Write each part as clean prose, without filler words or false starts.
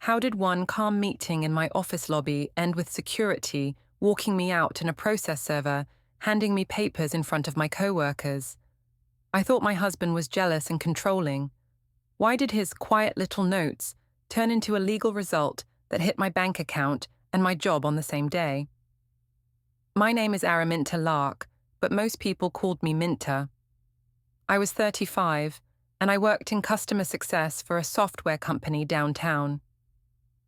How did one calm meeting in my office lobby end with security walking me out and a process server handing me papers in front of my co-workers? I thought my husband was jealous and controlling. Why did his quiet little notes turn into a legal result that hit my bank account and my job on the same day? My name is Araminta Lark, but most people called me Minta. I was 35, and I worked in customer success for a software company downtown.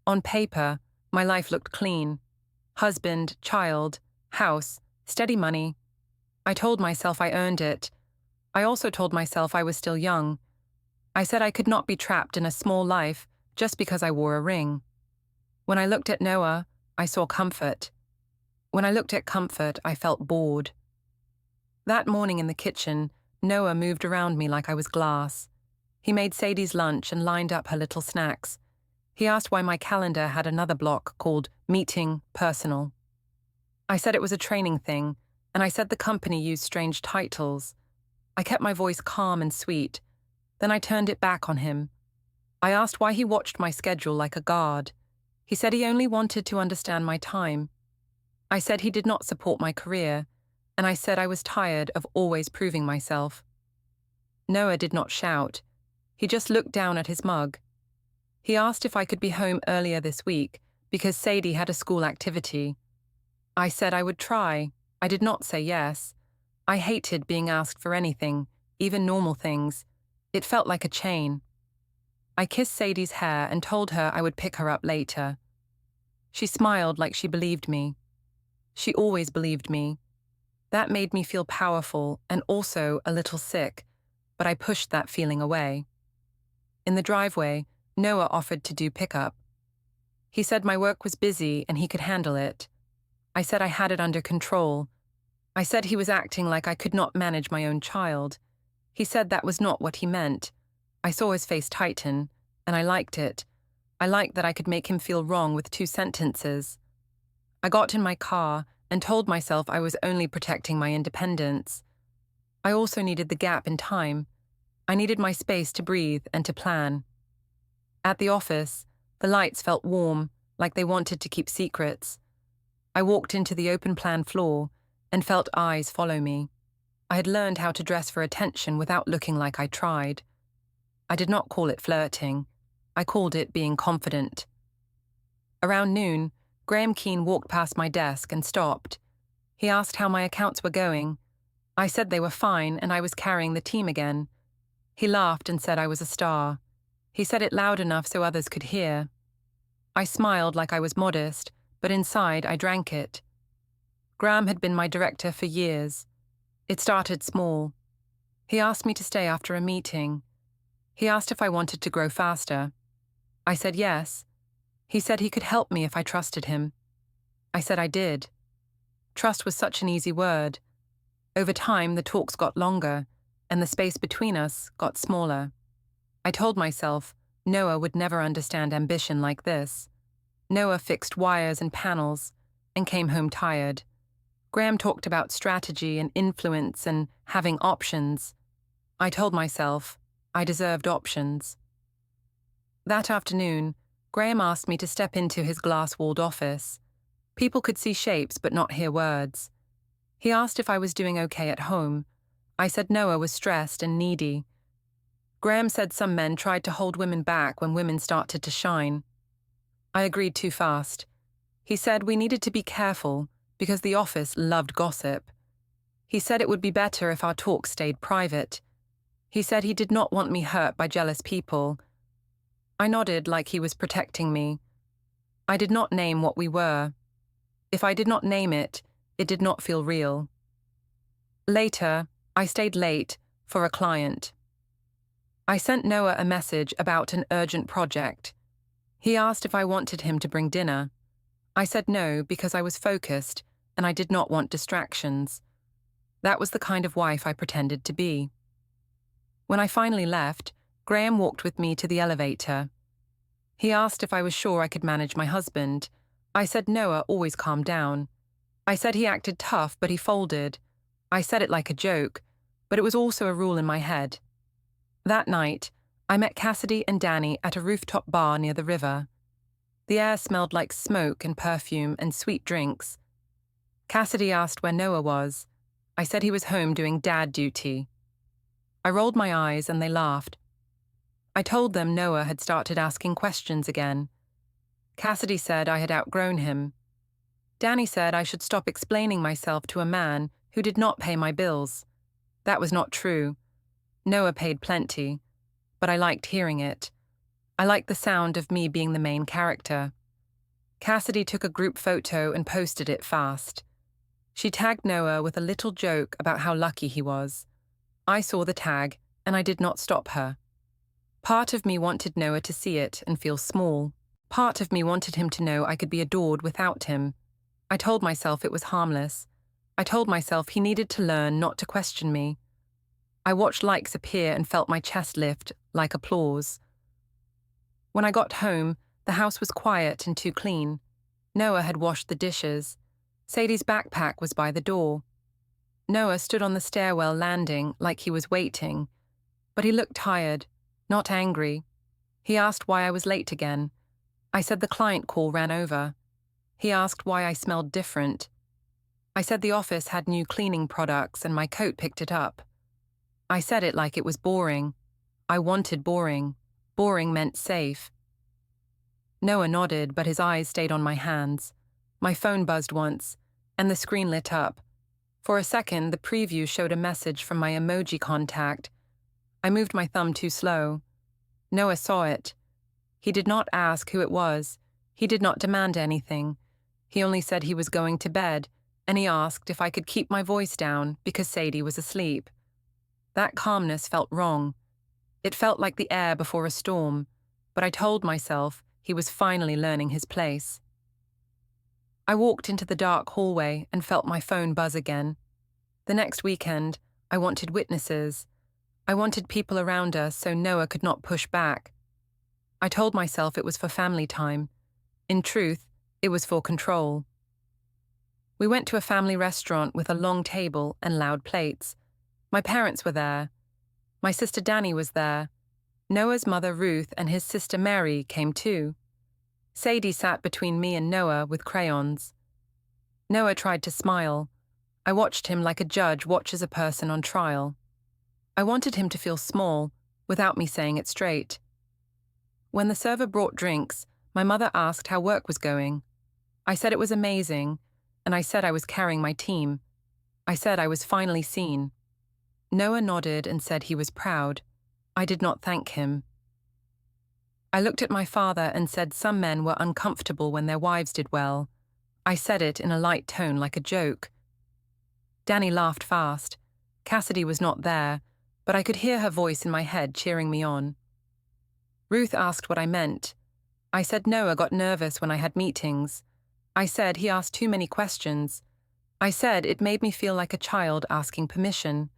On paper, my life looked clean. Husband, child, house, steady money. I told myself I earned it. I also told myself I was still young. I said I could not be trapped in a small life just because I wore a ring. When I looked at Noah, I saw comfort. When I looked at comfort, I felt bored. That morning in the kitchen, Noah moved around me like I was glass. He made Sadie's lunch and lined up her little snacks. He asked why my calendar had another block called Meeting Personal. I said it was a training thing, and I said the company used strange titles. I kept my voice calm and sweet. Then I turned it back on him. I asked why he watched my schedule like a guard. He said he only wanted to understand my time. I said he did not support my career, and I said I was tired of always proving myself. Noah did not shout. He just looked down at his mug. He asked if I could be home earlier this week because Sadie had a school activity. I said I would try. I did not say yes. I hated being asked for anything, even normal things. It felt like a chain. I kissed Sadie's hair and told her I would pick her up later. She smiled like she believed me. She always believed me. That made me feel powerful and also a little sick, but I pushed that feeling away. In the driveway, Noah offered to do pickup. He said my work was busy and he could handle it. I said I had it under control. I said he was acting like I could not manage my own child. He said that was not what he meant. I saw his face tighten, and I liked it. I liked that I could make him feel wrong with 2 sentences. I got in my car and told myself I was only protecting my independence. I also needed the gap in time. I needed my space to breathe and to plan. At the office, the lights felt warm, like they wanted to keep secrets. I walked into the open-plan floor and felt eyes follow me. I had learned how to dress for attention without looking like I tried. I did not call it flirting. I called it being confident. Around noon, Graham Keane walked past my desk and stopped. He asked how my accounts were going. I said they were fine and I was carrying the team again. He laughed and said I was a star. He said it loud enough so others could hear. I smiled like I was modest, but inside I drank it. Graham had been my director for years. It started small. He asked me to stay after a meeting. He asked if I wanted to grow faster. I said yes. He said he could help me if I trusted him. I said I did. Trust was such an easy word. Over time, the talks got longer, and the space between us got smaller. I told myself Noah would never understand ambition like this. Noah fixed wires and panels and came home tired. Graham talked about strategy and influence and having options. I told myself I deserved options. That afternoon, Graham asked me to step into his glass-walled office. People could see shapes but not hear words. He asked if I was doing okay at home. I said Noah was stressed and needy. Graham said some men tried to hold women back when women started to shine. I agreed too fast. He said we needed to be careful because the office loved gossip. He said it would be better if our talks stayed private. He said he did not want me hurt by jealous people. I nodded like he was protecting me. I did not name what we were. If I did not name it, it did not feel real. Later, I stayed late for a client. I sent Noah a message about an urgent project. He asked if I wanted him to bring dinner. I said no because I was focused and I did not want distractions. That was the kind of wife I pretended to be. When I finally left, Graham walked with me to the elevator. He asked if I was sure I could manage my husband. I said Noah always calmed down. I said he acted tough, but he folded. I said it like a joke, but it was also a rule in my head. That night, I met Cassidy and Danny at a rooftop bar near the river. The air smelled like smoke and perfume and sweet drinks. Cassidy asked where Noah was. I said he was home doing dad duty. I rolled my eyes and they laughed. I told them Noah had started asking questions again. Cassidy said I had outgrown him. Danny said I should stop explaining myself to a man who did not pay my bills. That was not true. Noah paid plenty, but I liked hearing it. I liked the sound of me being the main character. Cassidy took a group photo and posted it fast. She tagged Noah with a little joke about how lucky he was. I saw the tag, and I did not stop her. Part of me wanted Noah to see it and feel small. Part of me wanted him to know I could be adored without him. I told myself it was harmless. I told myself he needed to learn not to question me. I watched likes appear and felt my chest lift, like applause. When I got home, the house was quiet and too clean. Noah had washed the dishes. Sadie's backpack was by the door. Noah stood on the stairwell landing like he was waiting, but he looked tired, not angry. He asked why I was late again. I said the client call ran over. He asked why I smelled different. I said the office had new cleaning products and my coat picked it up. I said it like it was boring. I wanted boring. Boring meant safe. Noah nodded, but his eyes stayed on my hands. My phone buzzed once, and the screen lit up. For a second, the preview showed a message from my emoji contact. I moved my thumb too slow. Noah saw it. He did not ask who it was. He did not demand anything. He only said he was going to bed, and he asked if I could keep my voice down because Sadie was asleep. That calmness felt wrong. It felt like the air before a storm, but I told myself he was finally learning his place. I walked into the dark hallway and felt my phone buzz again. The next weekend, I wanted witnesses. I wanted people around us so Noah could not push back. I told myself it was for family time. In truth, it was for control. We went to a family restaurant with a long table and loud plates. My parents were there. My sister Danny was there. Noah's mother Ruth and his sister Mary came too. Sadie sat between me and Noah with crayons. Noah tried to smile. I watched him like a judge watches a person on trial. I wanted him to feel small, without me saying it straight. When the server brought drinks, my mother asked how work was going. I said it was amazing, and I said I was carrying my team. I said I was finally seen. Noah nodded and said he was proud. I did not thank him. I looked at my father and said some men were uncomfortable when their wives did well. I said it in a light tone like a joke. Danny laughed fast. Cassidy was not there, but I could hear her voice in my head cheering me on. Ruth asked what I meant. I said Noah got nervous when I had meetings. I said he asked too many questions. I said it made me feel like a child asking permission.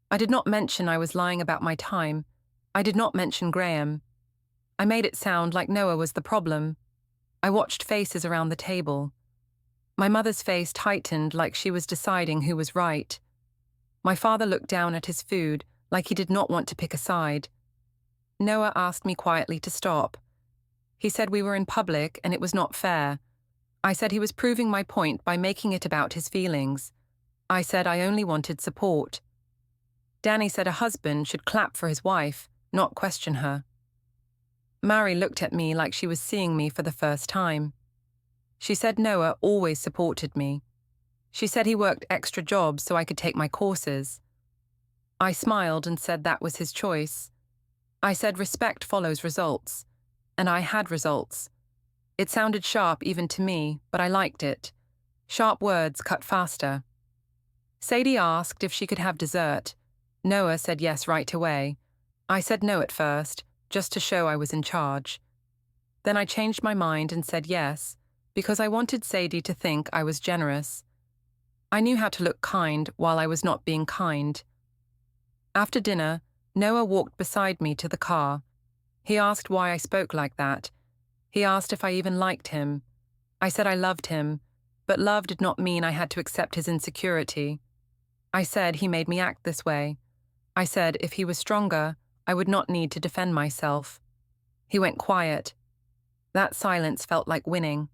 I did not mention I was lying about my time. I did not mention Graham. I made it sound like Noah was the problem. I watched faces around the table. My mother's face tightened like she was deciding who was right. My father looked down at his food like he did not want to pick a side. Noah asked me quietly to stop. He said we were in public and it was not fair. I said he was proving my point by making it about his feelings. I said I only wanted support. Danny said a husband should clap for his wife, not question her. Mary looked at me like she was seeing me for the first time. She said Noah always supported me. She said he worked extra jobs so I could take my courses. I smiled and said that was his choice. I said respect follows results, and I had results. It sounded sharp even to me, but I liked it. Sharp words cut faster. Sadie asked if she could have dessert. Noah said yes right away. I said no at first, just to show I was in charge. Then I changed my mind and said yes, because I wanted Sadie to think I was generous. I knew how to look kind while I was not being kind. After dinner, Noah walked beside me to the car. He asked why I spoke like that. He asked if I even liked him. I said I loved him, but love did not mean I had to accept his insecurity. I said he made me act this way. I said if he was stronger, I would not need to defend myself. He went quiet. That silence felt like winning.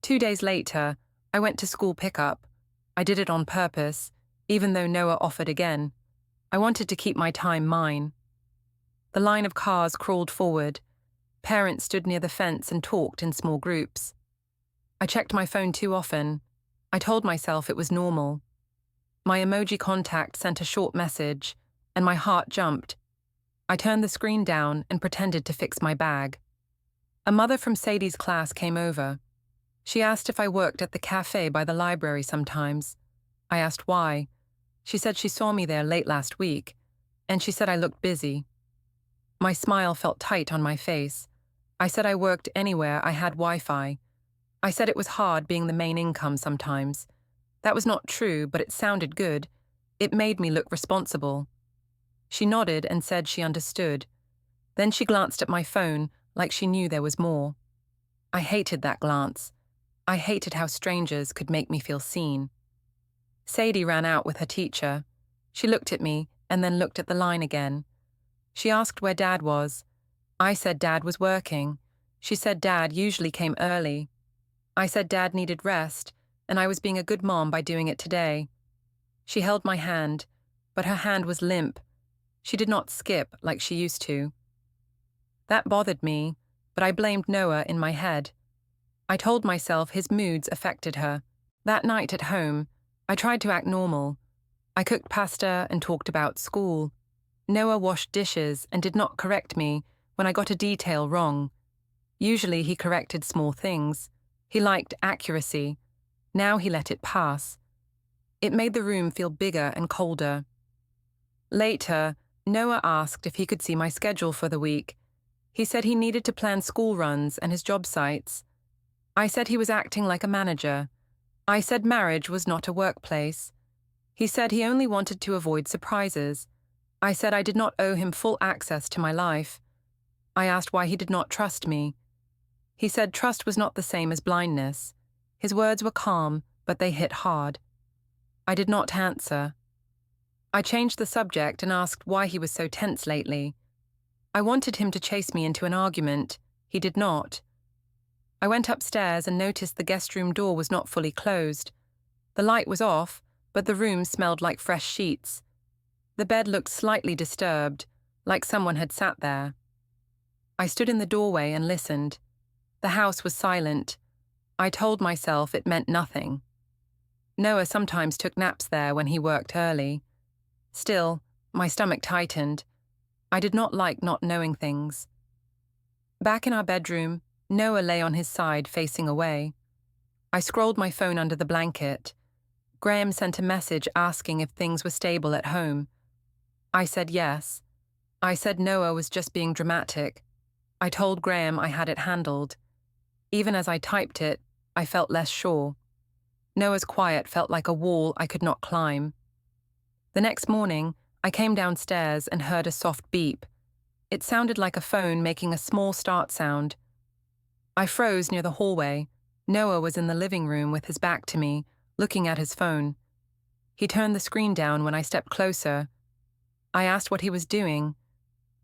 2 days later, I went to school pickup. I did it on purpose, even though Noah offered again. I wanted to keep my time mine. The line of cars crawled forward. Parents stood near the fence and talked in small groups. I checked my phone too often. I told myself it was normal. My emoji contact sent a short message, and my heart jumped. I turned the screen down and pretended to fix my bag. A mother from Sadie's class came over. She asked if I worked at the cafe by the library sometimes. I asked why. She said she saw me there late last week, and she said I looked busy. My smile felt tight on my face. I said I worked anywhere I had Wi-Fi. I said it was hard being the main income sometimes. That was not true, but it sounded good. It made me look responsible. She nodded and said she understood. Then she glanced at my phone like she knew there was more. I hated that glance. I hated how strangers could make me feel seen. Sadie ran out with her teacher. She looked at me and then looked at the line again. She asked where Dad was. I said Dad was working. She said Dad usually came early. I said Dad needed rest, and I was being a good mom by doing it today. She held my hand, but her hand was limp. She did not skip like she used to. That bothered me, but I blamed Noah in my head. I told myself his moods affected her. That night at home, I tried to act normal. I cooked pasta and talked about school. Noah washed dishes and did not correct me when I got a detail wrong. Usually he corrected small things. He liked accuracy. Now he let it pass. It made the room feel bigger and colder. Later, Noah asked if he could see my schedule for the week. He said he needed to plan school runs and his job sites. I said he was acting like a manager. I said marriage was not a workplace. He said he only wanted to avoid surprises. I said I did not owe him full access to my life. I asked why he did not trust me. He said trust was not the same as blindness. His words were calm, but they hit hard. I did not answer. I changed the subject and asked why he was so tense lately. I wanted him to chase me into an argument. He did not. I went upstairs and noticed the guest room door was not fully closed. The light was off, but the room smelled like fresh sheets. The bed looked slightly disturbed, like someone had sat there. I stood in the doorway and listened. The house was silent. I told myself it meant nothing. Noah sometimes took naps there when he worked early. Still, my stomach tightened. I did not like not knowing things. Back in our bedroom, Noah lay on his side facing away. I scrolled my phone under the blanket. Graham sent a message asking if things were stable at home. I said yes. I said Noah was just being dramatic. I told Graham I had it handled. Even as I typed it, I felt less sure. Noah's quiet felt like a wall I could not climb. The next morning, I came downstairs and heard a soft beep. It sounded like a phone making a small start sound. I froze near the hallway. Noah was in the living room with his back to me, looking at his phone. He turned the screen down when I stepped closer. I asked what he was doing.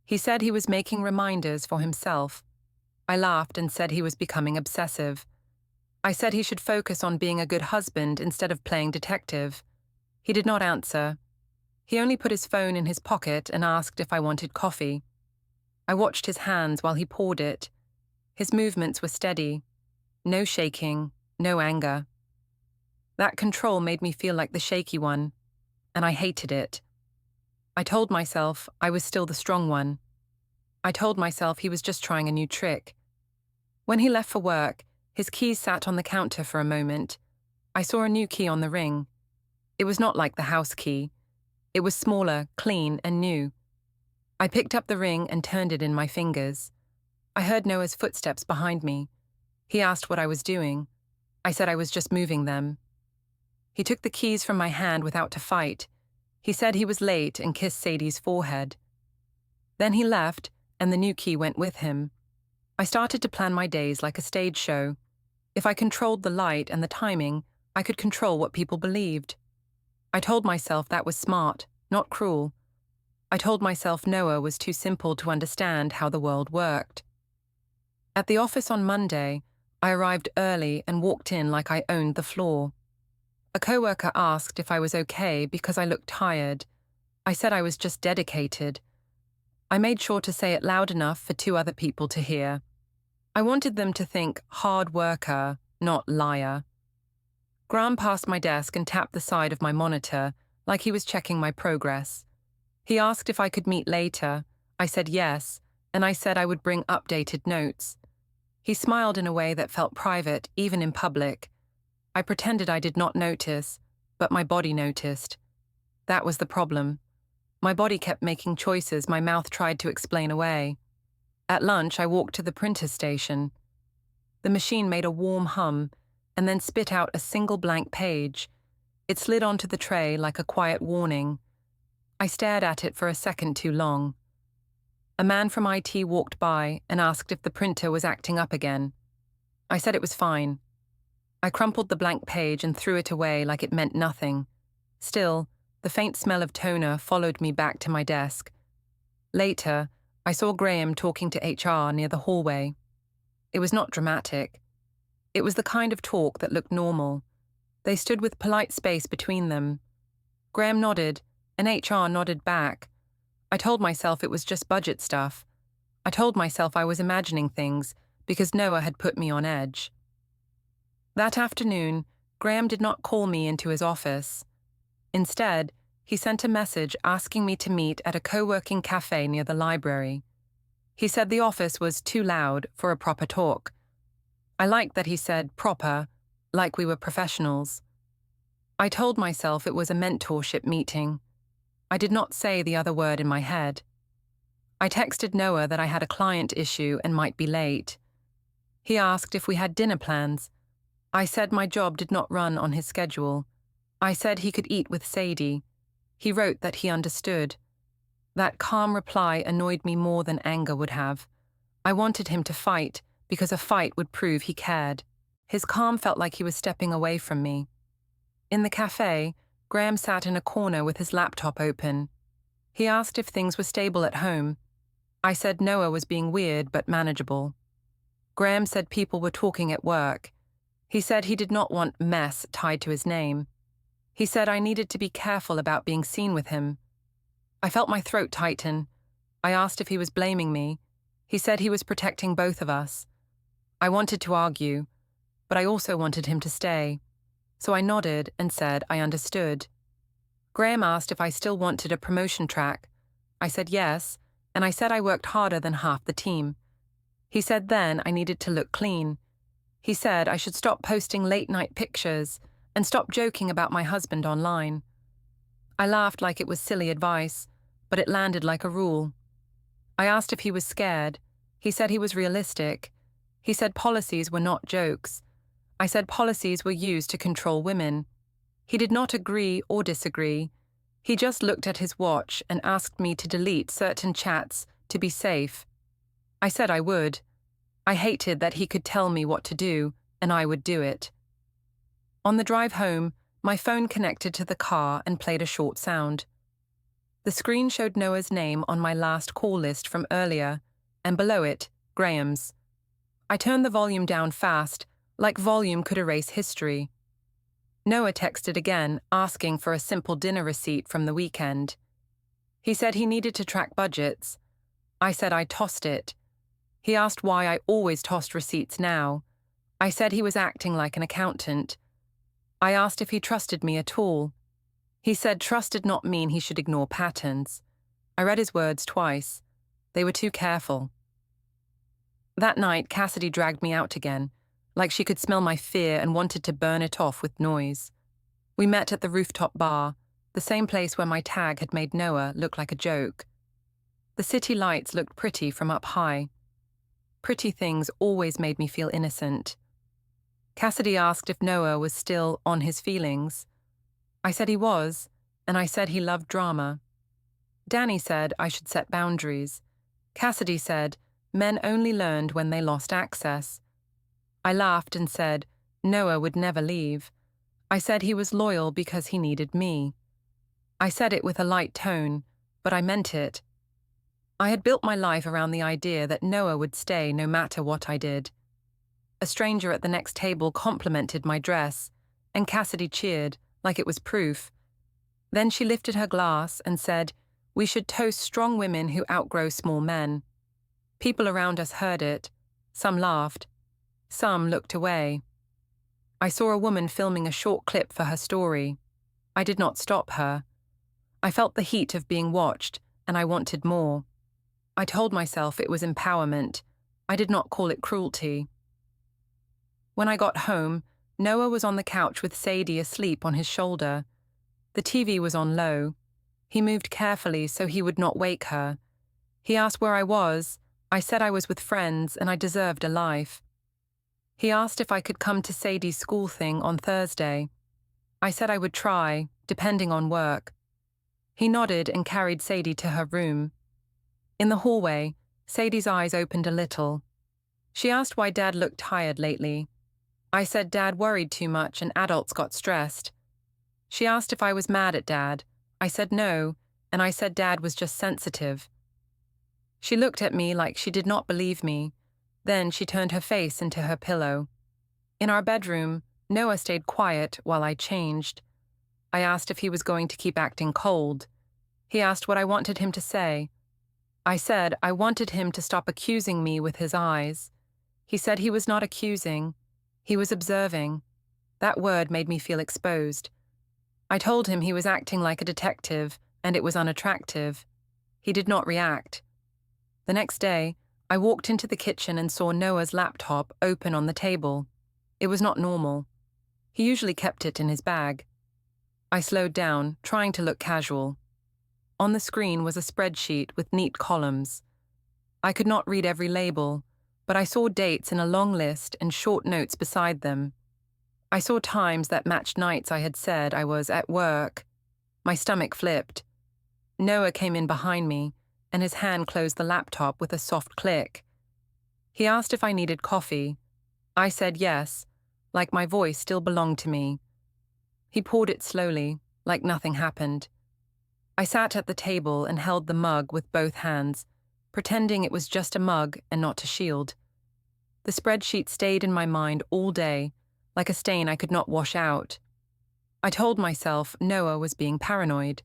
He said he was making reminders for himself. I laughed and said he was becoming obsessive. I said he should focus on being a good husband instead of playing detective. He did not answer. He only put his phone in his pocket and asked if I wanted coffee. I watched his hands while he poured it. His movements were steady. No shaking, no anger. That control made me feel like the shaky one, and I hated it. I told myself I was still the strong one. I told myself he was just trying a new trick. When he left for work, his keys sat on the counter for a moment. I saw a new key on the ring. It was not like the house key. It was smaller, clean, and new. I picked up the ring and turned it in my fingers. I heard Noah's footsteps behind me. He asked what I was doing. I said I was just moving them. He took the keys from my hand without a fight. He said he was late and kissed Sadie's forehead. Then he left, and the new key went with him. I started to plan my days like a stage show. If I controlled the light and the timing, I could control what people believed. I told myself that was smart, not cruel. I told myself Noah was too simple to understand how the world worked. At the office on Monday, I arrived early and walked in like I owned the floor. A coworker asked if I was okay because I looked tired. I said I was just dedicated. I made sure to say it loud enough for two other people to hear. I wanted them to think hard worker, not liar. Graham passed my desk and tapped the side of my monitor like he was checking my progress. He asked if I could meet later. I said yes, and I said I would bring updated notes. He smiled in a way that felt private, even in public. I pretended I did not notice, but my body noticed. That was the problem. My body kept making choices my mouth tried to explain away. At lunch, I walked to the printer station. The machine made a warm hum and then spit out a single blank page. It slid onto the tray like a quiet warning. I stared at it for a second too long. A man from IT walked by and asked if the printer was acting up again. I said it was fine. I crumpled the blank page and threw it away like it meant nothing. Still, the faint smell of toner followed me back to my desk. Later, I saw Graham talking to HR near the hallway. It was not dramatic. It was the kind of talk that looked normal. They stood with polite space between them. Graham nodded, and HR nodded back. I told myself it was just budget stuff. I told myself I was imagining things because Noah had put me on edge. That afternoon, Graham did not call me into his office. Instead, he sent a message asking me to meet at a co-working cafe near the library. He said the office was too loud for a proper talk. I liked that he said proper, like we were professionals. I told myself it was a mentorship meeting. I did not say the other word in my head. I texted Noah that I had a client issue and might be late. He asked if we had dinner plans. I said my job did not run on his schedule. I said he could eat with Sadie. He wrote that he understood. That calm reply annoyed me more than anger would have. I wanted him to fight because a fight would prove he cared. His calm felt like he was stepping away from me. In the cafe, Graham sat in a corner with his laptop open. He asked if things were stable at home. I said Noah was being weird but manageable. Graham said people were talking at work. He said he did not want mess tied to his name. He said I needed to be careful about being seen with him. I felt my throat tighten. I asked if he was blaming me. He said he was protecting both of us. I wanted to argue, but I also wanted him to stay. So I nodded and said I understood. Graham asked if I still wanted a promotion track. I said yes, and I said I worked harder than half the team. He said then I needed to look clean. He said I should stop posting late-night pictures and stop joking about my husband online. I laughed like it was silly advice, but it landed like a rule. I asked if he was scared. He said he was realistic. He said policies were not jokes. I said policies were used to control women. He did not agree or disagree. He just looked at his watch and asked me to delete certain chats to be safe. I said I would. I hated that he could tell me what to do, and I would do it. On the drive home, my phone connected to the car and played a short sound. The screen showed Noah's name on my last call list from earlier, and below it, Graham's. I turned the volume down fast, like volume could erase history. Noah texted again, asking for a simple dinner receipt from the weekend. He said he needed to track budgets. I said I tossed it. He asked why I always tossed receipts now. I said he was acting like an accountant. I asked if he trusted me at all. He said trust did not mean he should ignore patterns. I read his words twice. They were too careful. That night, Cassidy dragged me out again, like she could smell my fear and wanted to burn it off with noise. We met at the rooftop bar, the same place where my tag had made Noah look like a joke. The city lights looked pretty from up high. Pretty things always made me feel innocent. Cassidy asked if Noah was still on his feelings. I said he was, and I said he loved drama. Danny said I should set boundaries. Cassidy said men only learned when they lost access. I laughed and said Noah would never leave. I said he was loyal because he needed me. I said it with a light tone, but I meant it. I had built my life around the idea that Noah would stay no matter what I did. A stranger at the next table complimented my dress, and Cassidy cheered, like it was proof. Then she lifted her glass and said, "We should toast strong women who outgrow small men." People around us heard it. Some laughed. Some looked away. I saw a woman filming a short clip for her story. I did not stop her. I felt the heat of being watched, and I wanted more. I told myself it was empowerment. I did not call it cruelty. When I got home, Noah was on the couch with Sadie asleep on his shoulder. The TV was on low. He moved carefully so he would not wake her. He asked where I was. I said I was with friends and I deserved a life. He asked if I could come to Sadie's school thing on Thursday. I said I would try, depending on work. He nodded and carried Sadie to her room. In the hallway, Sadie's eyes opened a little. She asked why Dad looked tired lately. I said Dad worried too much and adults got stressed. She asked if I was mad at Dad. I said no, and I said Dad was just sensitive. She looked at me like she did not believe me. Then she turned her face into her pillow. In our bedroom, Noah stayed quiet while I changed. I asked if he was going to keep acting cold. He asked what I wanted him to say. I said I wanted him to stop accusing me with his eyes. He said he was not accusing. He was observing. That word made me feel exposed. I told him he was acting like a detective, and it was unattractive. He did not react. The next day, I walked into the kitchen and saw Noah's laptop open on the table. It was not normal. He usually kept it in his bag. I slowed down, trying to look casual. On the screen was a spreadsheet with neat columns. I could not read every label, but I saw dates in a long list and short notes beside them. I saw times that matched nights I had said I was at work. My stomach flipped. Noah came in behind me, and his hand closed the laptop with a soft click. He asked if I needed coffee. I said yes, like my voice still belonged to me. He poured it slowly, like nothing happened. I sat at the table and held the mug with both hands, pretending it was just a mug and not a shield. The spreadsheet stayed in my mind all day, like a stain I could not wash out. I told myself Noah was being paranoid.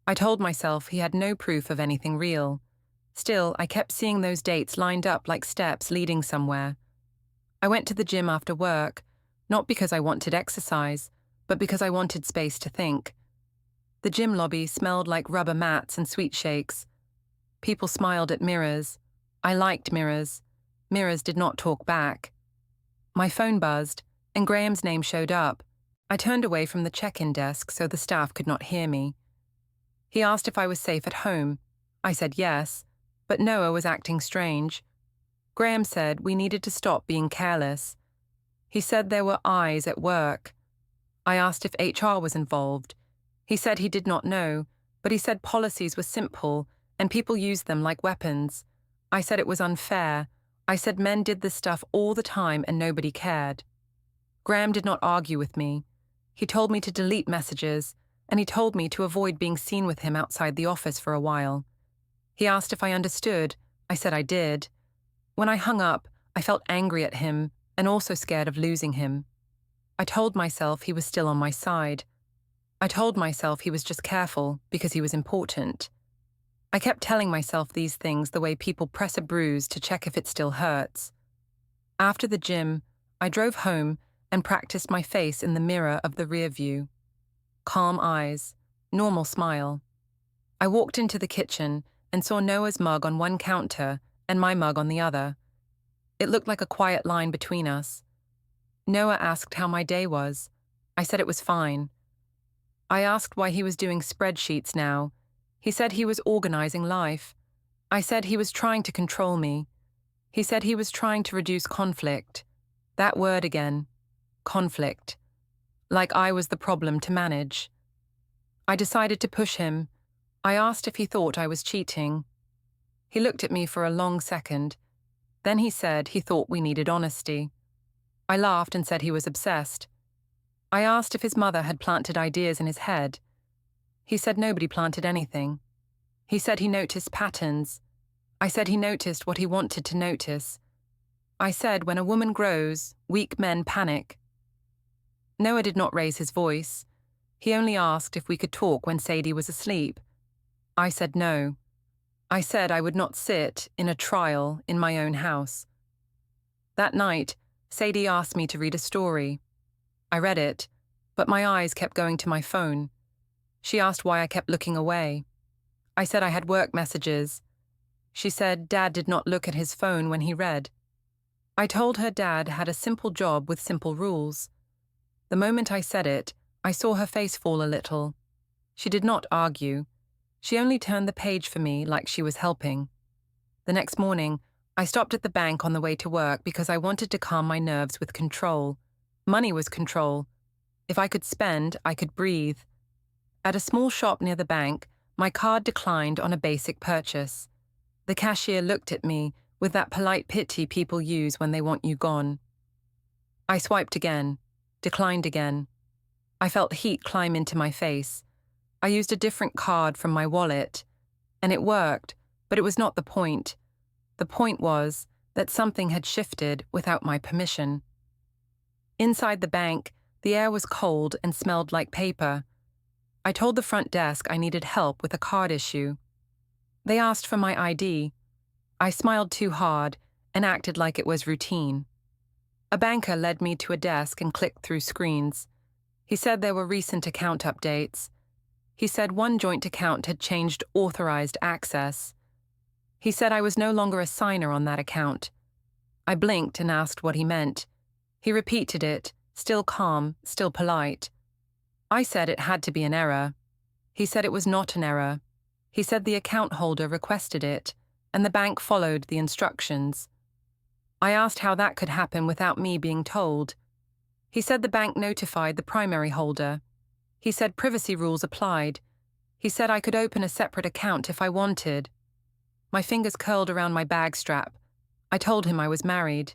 I told myself he had no proof of anything real. Still, I kept seeing those dates lined up like steps leading somewhere. I went to the gym after work, not because I wanted exercise, but because I wanted space to think. The gym lobby smelled like rubber mats and sweet shakes. People smiled at mirrors. I liked mirrors. Mirrors did not talk back. My phone buzzed, and Graham's name showed up. I turned away from the check-in desk so the staff could not hear me. He asked if I was safe at home. I said yes, but Noah was acting strange. Graham said we needed to stop being careless. He said there were eyes at work. I asked if HR was involved. He said he did not know, but he said policies were simple and people used them like weapons. I said it was unfair. I said men did this stuff all the time and nobody cared. Graham did not argue with me. He told me to delete messages, and he told me to avoid being seen with him outside the office for a while. He asked if I understood. I said I did. When I hung up, I felt angry at him and also scared of losing him. I told myself he was still on my side. I told myself he was just careful because he was important. I kept telling myself these things the way people press a bruise to check if it still hurts. After the gym, I drove home and practiced my face in the mirror of the rear view. Calm eyes, normal smile. I walked into the kitchen and saw Noah's mug on one counter and my mug on the other. It looked like a quiet line between us. Noah asked how my day was. I said it was fine. I asked why he was doing spreadsheets now. He said he was organizing life. I said he was trying to control me. He said he was trying to reduce conflict. That word again. Conflict. Like I was the problem to manage. I decided to push him. I asked if he thought I was cheating. He looked at me for a long second. Then he said he thought we needed honesty. I laughed and said he was obsessed. I asked if his mother had planted ideas in his head. He said nobody planted anything. He said he noticed patterns. I said he noticed what he wanted to notice. I said when a woman grows, weak men panic. Noah did not raise his voice. He only asked if we could talk when Sadie was asleep. I said no. I said I would not sit in a trial in my own house. That night, Sadie asked me to read a story. I read it, but my eyes kept going to my phone. She asked why I kept looking away. I said I had work messages. She said Dad did not look at his phone when he read. I told her Dad had a simple job with simple rules. The moment I said it, I saw her face fall a little. She did not argue. She only turned the page for me like she was helping. The next morning, I stopped at the bank on the way to work because I wanted to calm my nerves with control. Money was control. If I could spend, I could breathe. At a small shop near the bank, my card declined on a basic purchase. The cashier looked at me with that polite pity people use when they want you gone. I swiped again, declined again. I felt heat climb into my face. I used a different card from my wallet, and it worked, but it was not the point. The point was that something had shifted without my permission. Inside the bank, the air was cold and smelled like paper. I told the front desk I needed help with a card issue. They asked for my ID. I smiled too hard and acted like it was routine. A banker led me to a desk and clicked through screens. He said there were recent account updates. He said one joint account had changed authorized access. He said I was no longer a signer on that account. I blinked and asked what he meant. He repeated it, still calm, still polite. I said it had to be an error. He said it was not an error. He said the account holder requested it, and the bank followed the instructions. I asked how that could happen without me being told. He said the bank notified the primary holder. He said privacy rules applied. He said I could open a separate account if I wanted. My fingers curled around my bag strap. I told him I was married.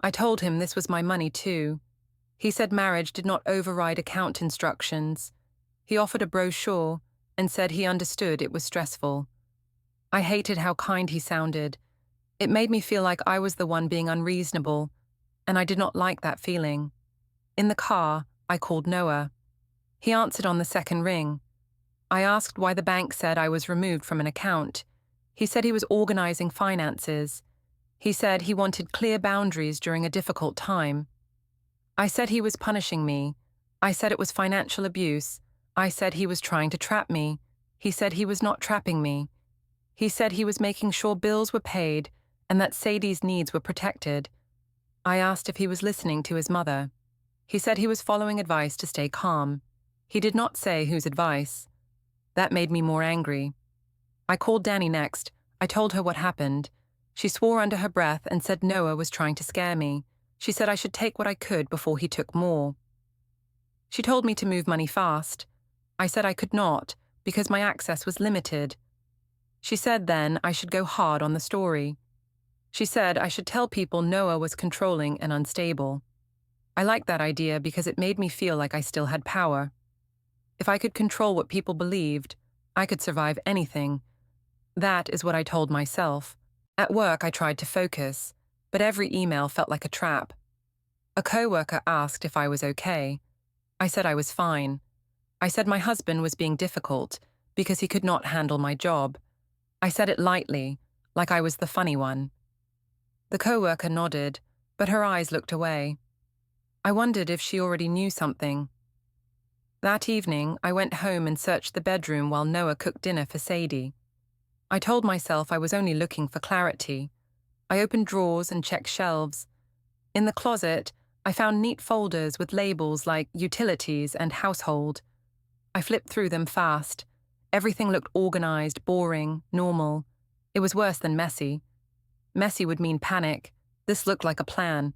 I told him this was my money too. He said marriage did not override account instructions. He offered a brochure and said he understood it was stressful. I hated how kind he sounded. It made me feel like I was the one being unreasonable, and I did not like that feeling. In the car, I called Noah. He answered on the second ring. I asked why the bank said I was removed from an account. He said he was organizing finances. He said he wanted clear boundaries during a difficult time. I said he was punishing me. I said it was financial abuse. I said he was trying to trap me. He said he was not trapping me. He said he was making sure bills were paid and that Sadie's needs were protected. I asked if he was listening to his mother. He said he was following advice to stay calm. He did not say whose advice. That made me more angry. I called Danny next. I told her what happened. She swore under her breath and said Noah was trying to scare me. She said I should take what I could before he took more. She told me to move money fast. I said I could not, because my access was limited. She said then I should go hard on the story. She said I should tell people Noah was controlling and unstable. I liked that idea because it made me feel like I still had power. If I could control what people believed, I could survive anything. That is what I told myself. At work, I tried to focus, but every email felt like a trap. A coworker asked if I was okay. I said I was fine. I said my husband was being difficult because he could not handle my job. I said it lightly, like I was the funny one. The coworker nodded, but her eyes looked away. I wondered if she already knew something. That evening, I went home and searched the bedroom while Noah cooked dinner for Sadie. I told myself I was only looking for clarity. I opened drawers and checked shelves. In the closet, I found neat folders with labels like utilities and household. I flipped through them fast. Everything looked organized, boring, normal. It was worse than messy. Messy would mean panic. This looked like a plan.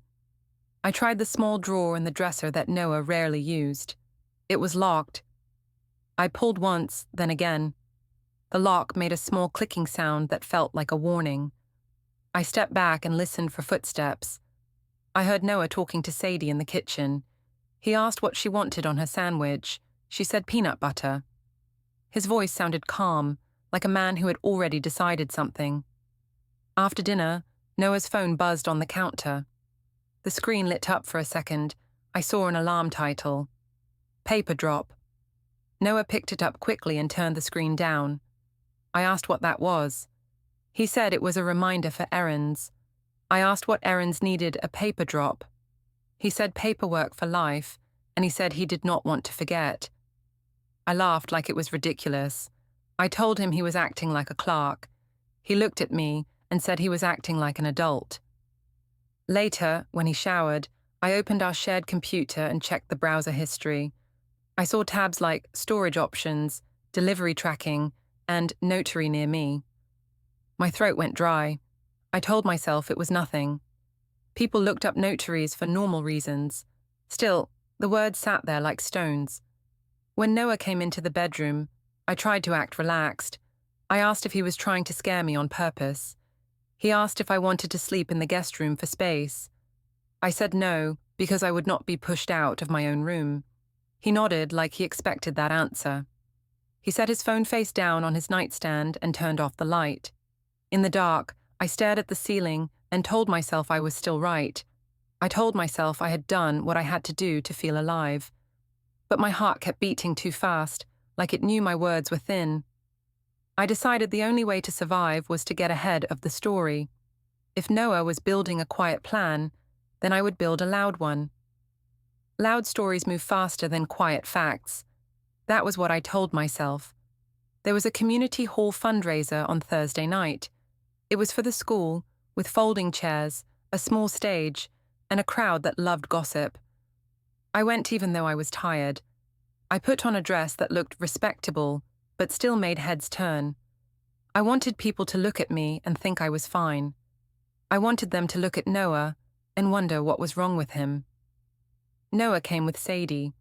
I tried the small drawer in the dresser that Noah rarely used. It was locked. I pulled once, then again. The lock made a small clicking sound that felt like a warning. I stepped back and listened for footsteps. I heard Noah talking to Sadie in the kitchen. He asked what she wanted on her sandwich. She said peanut butter. His voice sounded calm, like a man who had already decided something. After dinner, Noah's phone buzzed on the counter. The screen lit up for a second. I saw an alarm title. Paper drop. Noah picked it up quickly and turned the screen down. I asked what that was. He said it was a reminder for errands. I asked what errands needed a paper drop. He said paperwork for life, and he said he did not want to forget. I laughed like it was ridiculous. I told him he was acting like a clerk. He looked at me and said he was acting like an adult. Later, when he showered, I opened our shared computer and checked the browser history. I saw tabs like storage options, delivery tracking, and notary near me. My throat went dry. I told myself it was nothing. People looked up notaries for normal reasons. Still, the words sat there like stones. When Noah came into the bedroom, I tried to act relaxed. I asked if he was trying to scare me on purpose. He asked if I wanted to sleep in the guest room for space. I said no, because I would not be pushed out of my own room. He nodded like he expected that answer. He set his phone face down on his nightstand and turned off the light. In the dark, I stared at the ceiling and told myself I was still right. I told myself I had done what I had to do to feel alive. But my heart kept beating too fast, like it knew my words were thin. I decided the only way to survive was to get ahead of the story. If Noah was building a quiet plan, then I would build a loud one. Loud stories move faster than quiet facts. That was what I told myself. There was a community hall fundraiser on Thursday night. It was for the school, with folding chairs, a small stage, and a crowd that loved gossip. I went even though I was tired. I put on a dress that looked respectable, but still made heads turn. I wanted people to look at me and think I was fine. I wanted them to look at Noah and wonder what was wrong with him. Noah came with Sadie.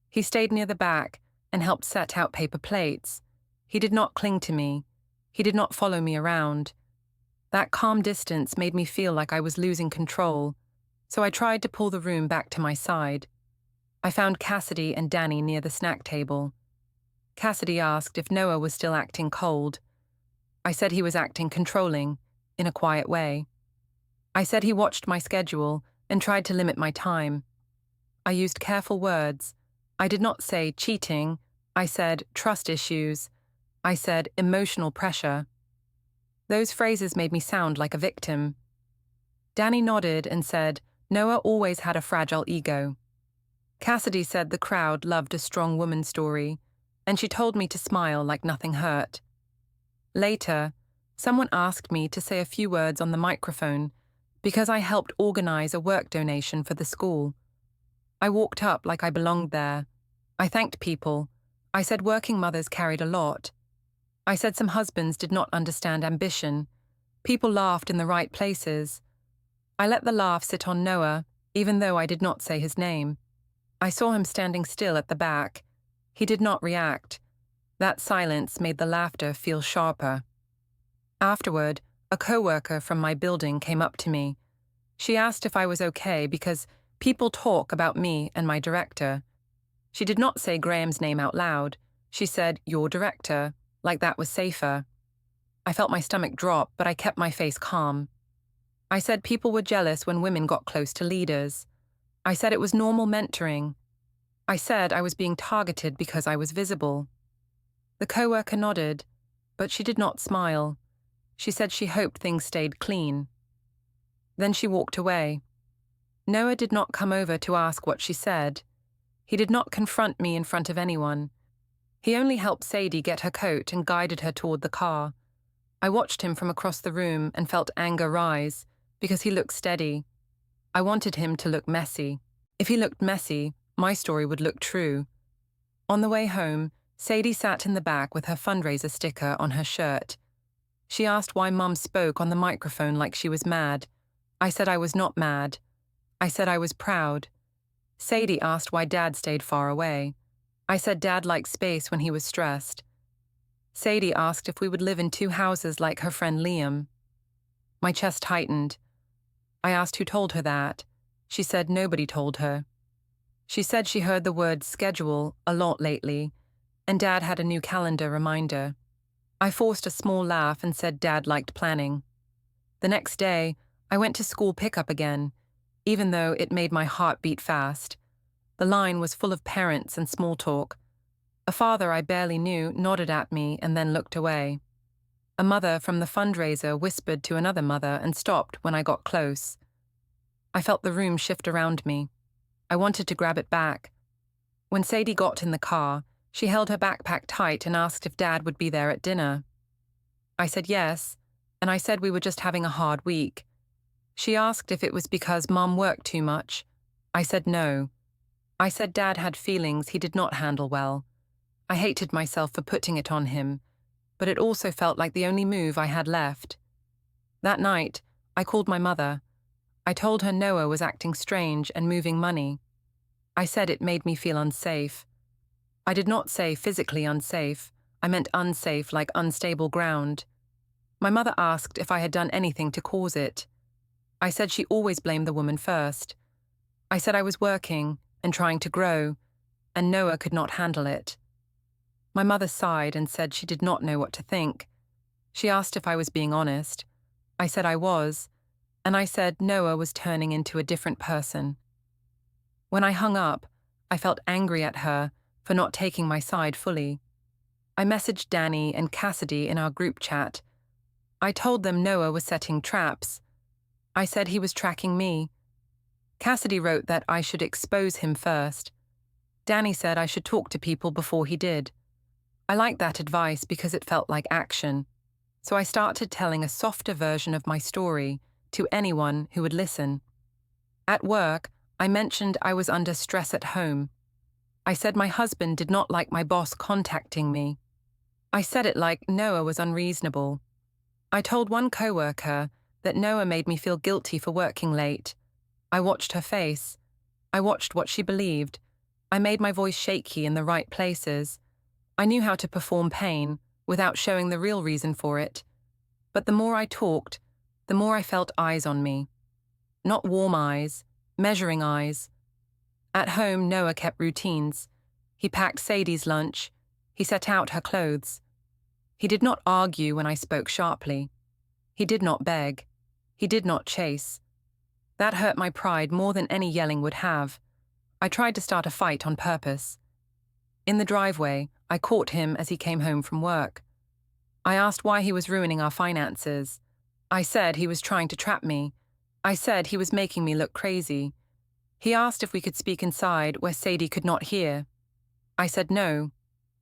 He stayed near the back and helped set out paper plates. He did not cling to me. He did not follow me around. That calm distance made me feel like I was losing control, so I tried to pull the room back to my side. I found Cassidy and Danny near the snack table. Cassidy asked if Noah was still acting cold. I said he was acting controlling, in a quiet way. I said he watched my schedule and tried to limit my time. I used careful words. I did not say cheating. I said trust issues. I said emotional pressure. Those phrases made me sound like a victim. Danny nodded and said Noah always had a fragile ego. Cassidy said the crowd loved a strong woman story, and she told me to smile like nothing hurt. Later, someone asked me to say a few words on the microphone because I helped organize a work donation for the school. I walked up like I belonged there. I thanked people. I said working mothers carried a lot. I said some husbands did not understand ambition. People laughed in the right places. I let the laugh sit on Noah, even though I did not say his name. I saw him standing still at the back. He did not react. That silence made the laughter feel sharper. Afterward, a coworker from my building came up to me. She asked if I was okay because people talk about me and my director. She did not say Graham's name out loud. She said, "Your director," like that was safer. I felt my stomach drop, but I kept my face calm. I said people were jealous when women got close to leaders. I said it was normal mentoring. I said I was being targeted because I was visible. The coworker nodded, but she did not smile. She said she hoped things stayed clean. Then she walked away. Noah did not come over to ask what she said. He did not confront me in front of anyone. He only helped Sadie get her coat and guided her toward the car. I watched him from across the room and felt anger rise, because he looked steady. I wanted him to look messy. If he looked messy, my story would look true. On the way home, Sadie sat in the back with her fundraiser sticker on her shirt. She asked why Mum spoke on the microphone like she was mad. I said I was not mad. I said I was proud. Sadie asked why Dad stayed far away. I said Dad liked space when he was stressed. Sadie asked if we would live in 2 houses like her friend Liam. My chest tightened. I asked who told her that. She said nobody told her. She said she heard the word schedule a lot lately, and Dad had a new calendar reminder. I forced a small laugh and said Dad liked planning. The next day, I went to school pickup again, even though it made my heart beat fast. The line was full of parents and small talk. A father I barely knew nodded at me and then looked away. A mother from the fundraiser whispered to another mother and stopped when I got close. I felt the room shift around me. I wanted to grab it back. When Sadie got in the car, she held her backpack tight and asked if Dad would be there at dinner. I said yes, and I said we were just having a hard week. She asked if it was because Mom worked too much. I said no. I said Dad had feelings he did not handle well. I hated myself for putting it on him, but it also felt like the only move I had left. That night, I called my mother. I told her Noah was acting strange and moving money. I said it made me feel unsafe. I did not say physically unsafe. I meant unsafe like unstable ground. My mother asked if I had done anything to cause it. I said she always blamed the woman first. I said I was working and trying to grow, and Noah could not handle it. My mother sighed and said she did not know what to think. She asked if I was being honest. I said I was, and I said Noah was turning into a different person. When I hung up, I felt angry at her for not taking my side fully. I messaged Danny and Cassidy in our group chat. I told them Noah was setting traps. I said he was tracking me. Cassidy wrote that I should expose him first. Danny said I should talk to people before he did. I liked that advice because it felt like action. So I started telling a softer version of my story to anyone who would listen. At work, I mentioned I was under stress at home. I said my husband did not like my boss contacting me. I said it like Noah was unreasonable. I told one coworker that Noah made me feel guilty for working late. I watched her face. I watched what she believed. I made my voice shaky in the right places. I knew how to perform pain without showing the real reason for it. But the more I talked, the more I felt eyes on me. Not warm eyes, measuring eyes. At home, Noah kept routines. He packed Sadie's lunch. He set out her clothes. He did not argue when I spoke sharply. He did not beg. He did not chase. That hurt my pride more than any yelling would have. I tried to start a fight on purpose. In the driveway, I caught him as he came home from work. I asked why he was ruining our finances. I said he was trying to trap me. I said he was making me look crazy. He asked if we could speak inside where Sadie could not hear. I said no.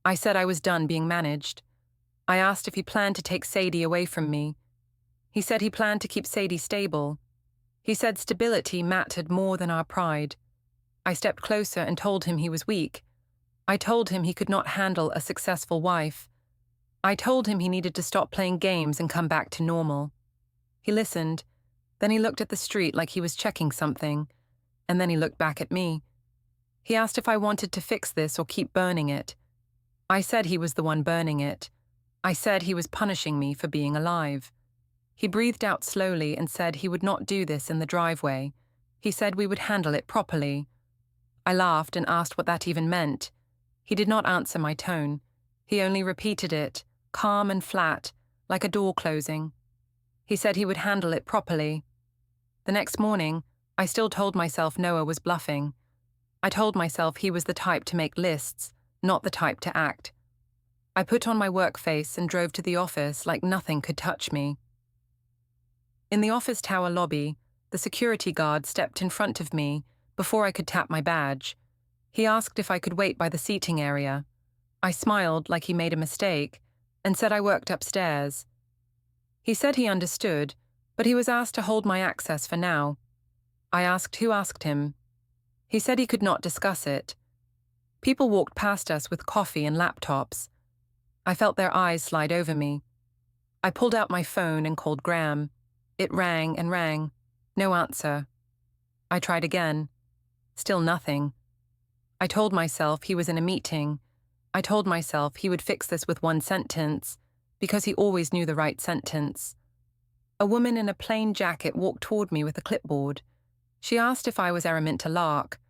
I said I was done being managed. I asked if he planned to take Sadie away from me. He said he planned to keep Sadie stable. He said stability mattered more than our pride. I stepped closer and told him he was weak. I told him he could not handle a successful wife. I told him he needed to stop playing games and come back to normal. He listened. Then he looked at the street like he was checking something, and then he looked back at me. He asked if I wanted to fix this or keep burning it. I said he was the one burning it. I said he was punishing me for being alive. He breathed out slowly and said he would not do this in the driveway. He said we would handle it properly. I laughed and asked what that even meant. He did not answer my tone. He only repeated it, calm and flat, like a door closing. He said he would handle it properly. The next morning, I still told myself Noah was bluffing. I told myself he was the type to make lists, not the type to act. I put on my work face and drove to the office like nothing could touch me. In the office tower lobby, the security guard stepped in front of me before I could tap my badge. He asked if I could wait by the seating area. I smiled like he made a mistake and said I worked upstairs. He said he understood, but he was asked to hold my access for now. I asked who asked him. He said he could not discuss it. People walked past us with coffee and laptops. I felt their eyes slide over me. I pulled out my phone and called Graham. It rang and rang. No answer. I tried again. Still nothing. I told myself he was in a meeting. I told myself he would fix this with one sentence, because he always knew the right sentence. A woman in a plain jacket walked toward me with a clipboard. She asked if I was Araminta Lark.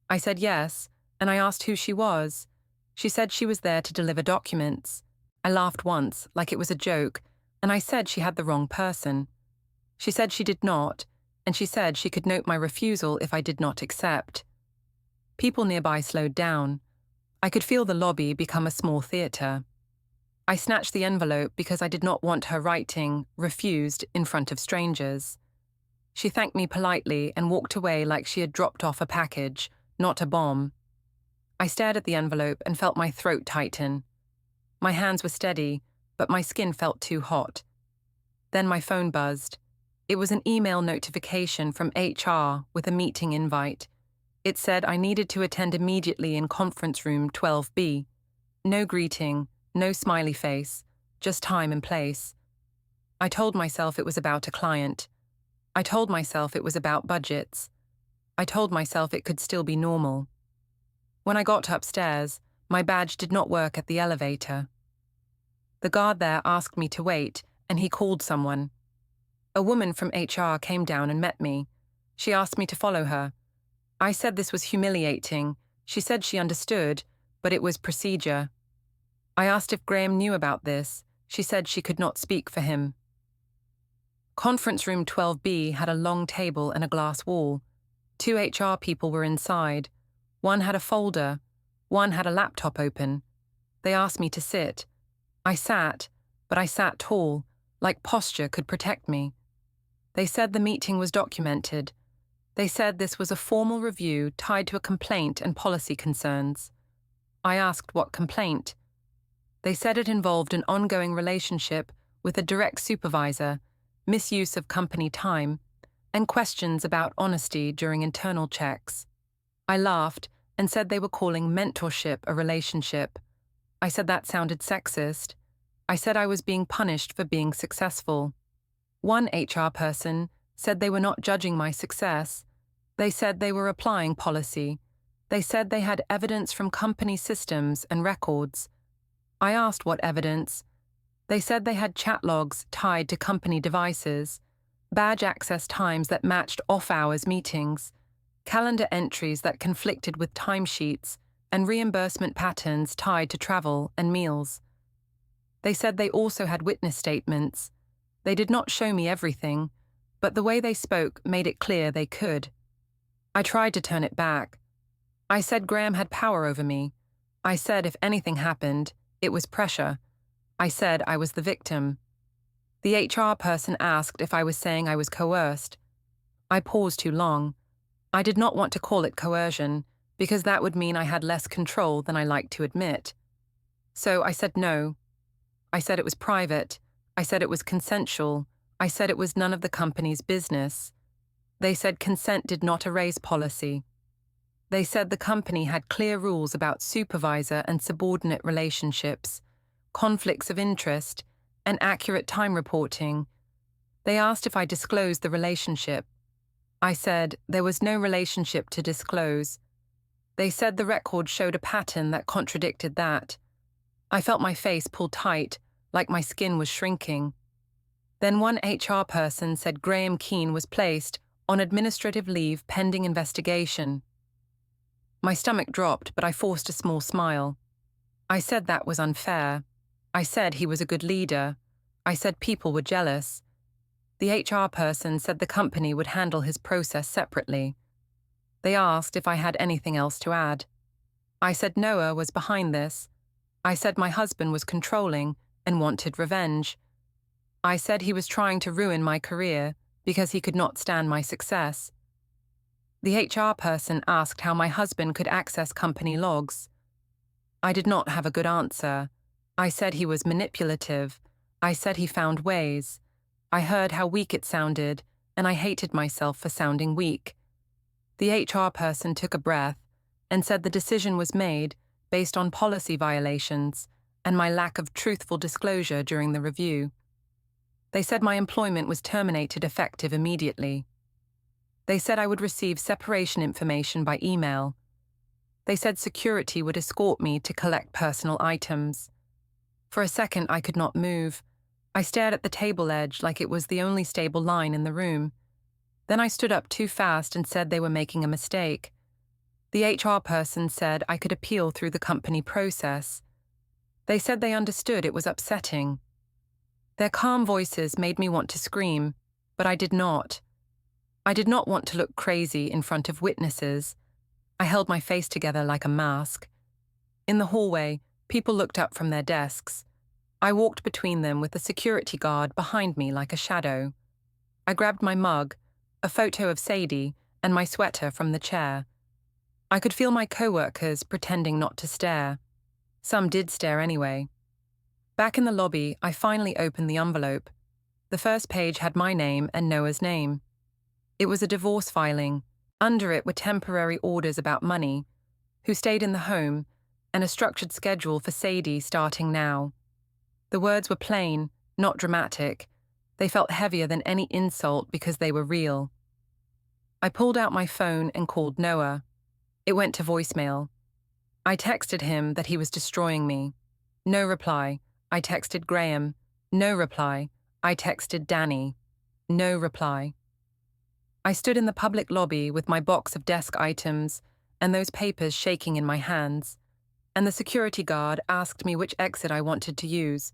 I said yes, and I asked who she was. She said she was there to deliver documents. I laughed once, like it was a joke, and I said she had the wrong person. She said she did not, and she said she could note my refusal if I did not accept. People nearby slowed down. I could feel the lobby become a small theatre. I snatched the envelope because I did not want her writing "refused" in front of strangers. She thanked me politely and walked away like she had dropped off a package, not a bomb. I stared at the envelope and felt my throat tighten. My hands were steady, but my skin felt too hot. Then my phone buzzed. It was an email notification from HR with a meeting invite. It said I needed to attend immediately in conference room 12B. No greeting, no smiley face, just time and place. I told myself it was about a client. I told myself it was about budgets. I told myself it could still be normal. When I got upstairs, my badge did not work at the elevator. The guard there asked me to wait, and he called someone. A woman from HR came down and met me. She asked me to follow her. I said this was humiliating. She said she understood, but it was procedure. I asked if Graham knew about this. She said she could not speak for him. Conference room 12B had a long table and a glass wall. 2 HR people were inside. One had a folder. One had a laptop open. They asked me to sit. I sat, but I sat tall, like posture could protect me. They said the meeting was documented. They said this was a formal review tied to a complaint and policy concerns. I asked what complaint. They said it involved an ongoing relationship with a direct supervisor, misuse of company time, and questions about honesty during internal checks. I laughed and said they were calling mentorship a relationship. I said that sounded sexist. I said I was being punished for being successful. One HR person said they were not judging my success. They said they were applying policy. They said they had evidence from company systems and records. I asked what evidence. They said they had chat logs tied to company devices, badge access times that matched off-hours meetings, calendar entries that conflicted with timesheets, and reimbursement patterns tied to travel and meals. They said they also had witness statements. They did not show me everything, but the way they spoke made it clear they could. I tried to turn it back. I said Graham had power over me. I said if anything happened, it was pressure. I said I was the victim. The HR person asked if I was saying I was coerced. I paused too long. I did not want to call it coercion, because that would mean I had less control than I liked to admit. So I said no. I said it was private. I said it was consensual. I said it was none of the company's business. They said consent did not erase policy. They said the company had clear rules about supervisor and subordinate relationships, conflicts of interest, and accurate time reporting. They asked if I disclosed the relationship. I said there was no relationship to disclose. They said the record showed a pattern that contradicted that. I felt my face pull tight, like my skin was shrinking. Then one HR person said Graham Keane was placed on administrative leave pending investigation. My stomach dropped, but I forced a small smile. I said that was unfair. I said he was a good leader. I said people were jealous. The HR person said the company would handle his process separately. They asked if I had anything else to add. I said Noah was behind this. I said my husband was controlling and wanted revenge. I said he was trying to ruin my career because he could not stand my success. The HR person asked how my husband could access company logs. I did not have a good answer. I said he was manipulative. I said he found ways. I heard how weak it sounded, and I hated myself for sounding weak. The HR person took a breath and said the decision was made based on policy violations and my lack of truthful disclosure during the review. They said my employment was terminated effective immediately. They said I would receive separation information by email. They said security would escort me to collect personal items. For a second, I could not move. I stared at the table edge like it was the only stable line in the room. Then I stood up too fast and said they were making a mistake. The HR person said I could appeal through the company process. They said they understood it was upsetting. Their calm voices made me want to scream. But I did not. I did not want to look crazy in front of witnesses. I held my face together like a mask. In the hallway, people looked up from their desks. I walked between them with the security guard behind me like a shadow. I grabbed my mug, a photo of Sadie, and my sweater from the chair. I could feel my co-workers pretending not to stare. Some did stare anyway. Back in the lobby, I finally opened the envelope. The first page had my name and Noah's name. It was a divorce filing. Under it were temporary orders about money, who stayed in the home, and a structured schedule for Sadie starting now. The words were plain, not dramatic. They felt heavier than any insult because they were real. I pulled out my phone and called Noah. It went to voicemail. I texted him that he was destroying me. No reply. I texted Graham. No reply. I texted Danny. No reply. I stood in the public lobby with my box of desk items and those papers shaking in my hands, and the security guard asked me which exit I wanted to use.